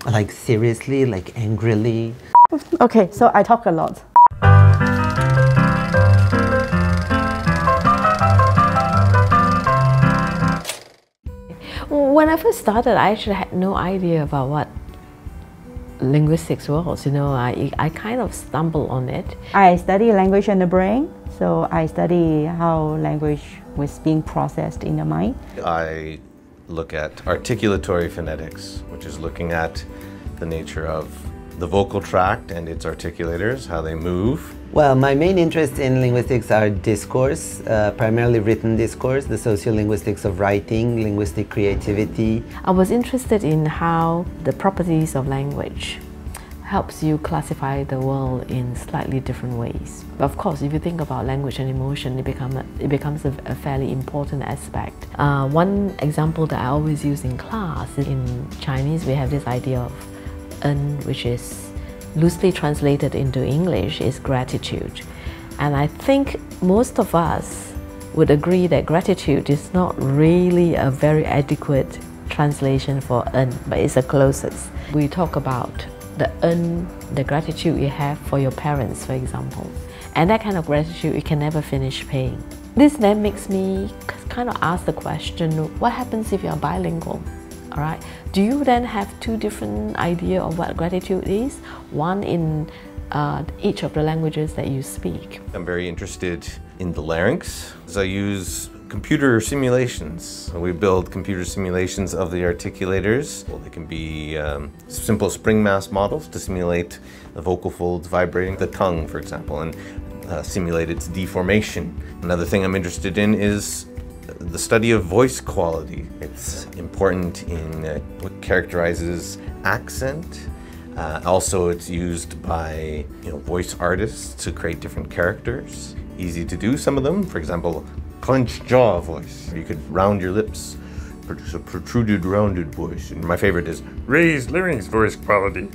Like seriously, like angrily? Okay, so I talk a lot. When I first started, I actually had no idea about what linguistics was. I kind of stumbled on it. I study language and the brain, so I study how language was being processed in the mind. I look at articulatory phonetics, which is looking at the nature of the vocal tract and its articulators, how they move. Well, my main interests in linguistics are discourse, primarily written discourse, the sociolinguistics of writing, linguistic creativity. I was interested in how the properties of language helps you classify the world in slightly different ways. But of course, if you think about language and emotion, it becomes a fairly important aspect. One example that I always use in class, in Chinese, we have this idea of which is loosely translated into English is gratitude. And I think most of us would agree that gratitude is not really a very adequate translation for but it's the closest. We talk about the gratitude you have for your parents, for example. And that kind of gratitude you can never finish paying. This then makes me kind of ask the question, what happens if you're bilingual? All right. Do you then have two different ideas of what gratitude is? One in each of the languages that you speak. I'm very interested in the larynx. I use computer simulations. So we build computer simulations of the articulators. Well, they can be simple spring mass models to simulate the vocal folds vibrating the tongue, for example, and simulate its deformation. Another thing I'm interested in is the study of voice quality. It's important in what characterizes accent. Also, it's used by voice artists to create different characters. Easy to do, some of them. For example, clenched jaw voice. You could round your lips, produce a protruded, rounded voice. And my favorite is raised larynx voice quality.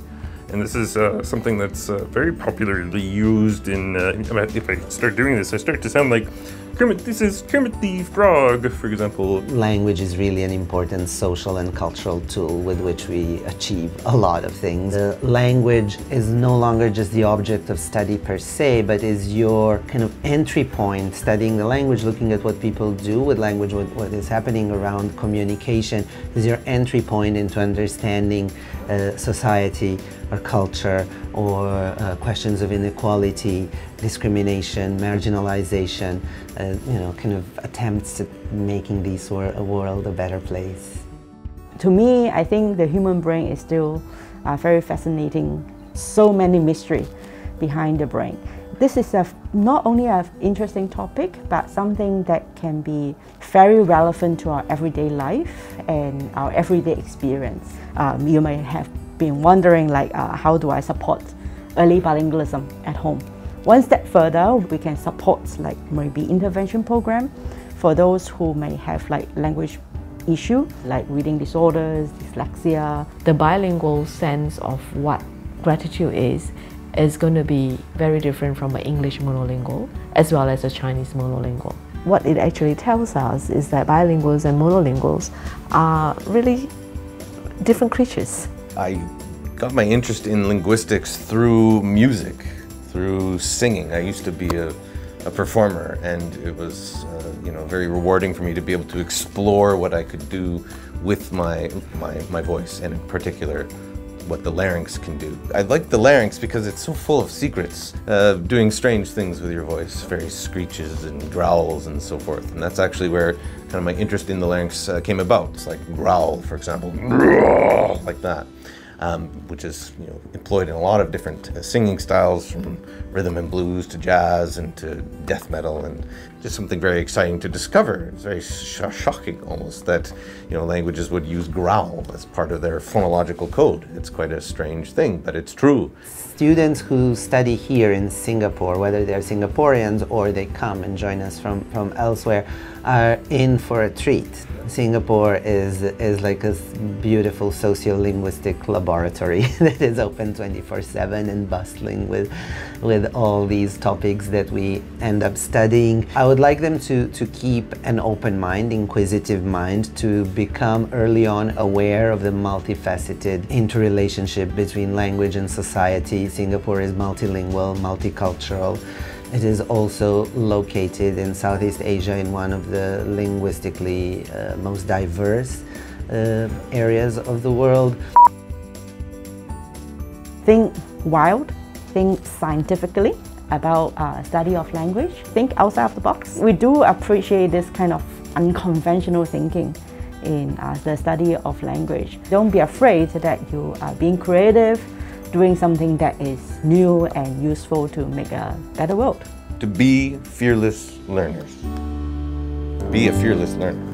And this is something that's very popularly used in, if I start doing this, I start to sound like Kermit, this is Kermit the Frog, for example. Language is really an important social and cultural tool with which we achieve a lot of things. The language is no longer just the object of study per se, but is your kind of entry point. Studying the language, looking at what people do with language, what is happening around communication, is your entry point into understanding society or culture, or questions of inequality, discrimination, marginalization, kind of attempts at making this world a better place. To me, I think the human brain is still very fascinating. So many mysteries behind the brain. This is not only an interesting topic, but something that can be very relevant to our everyday life and our everyday experience. You may have been wondering, like, how do I support early bilingualism at home? One step further, we can support like maybe intervention program for those who may have like language issue, like reading disorders, dyslexia. The bilingual sense of what gratitude is going to be very different from an English monolingual as well as a Chinese monolingual. What it actually tells us is that bilinguals and monolinguals are really different creatures. I got my interest in linguistics through music, through singing. I used to be a performer, and it was very rewarding for me to be able to explore what I could do with my voice, and in particular what the larynx can do. I like the larynx because it's so full of secrets, doing strange things with your voice, various screeches and growls and so forth. And that's actually where kind of my interest in the larynx came about. It's like growl, for example, like that. Which is employed in a lot of different singing styles, from rhythm and blues to jazz and to death metal, and just something very exciting to discover. It's very shocking almost that languages would use growl as part of their phonological code. It's quite a strange thing, but it's true. Students who study here in Singapore, whether they're Singaporeans or they come and join us from elsewhere, are in for a treat. Singapore is like a beautiful sociolinguistic laboratory that is open 24/7 and bustling with all these topics that we end up studying. I would like them to keep an open mind, inquisitive mind, to become early on aware of the multifaceted interrelationship between language and society. Singapore is multilingual, multicultural. It is also located in Southeast Asia in one of the linguistically most diverse areas of the world. Think wild, think scientifically about study of language, think outside of the box. We do appreciate this kind of unconventional thinking in the study of language. Don't be afraid that you are being creative, doing something that is new and useful to make a better world. To be fearless learners. Be a fearless learner.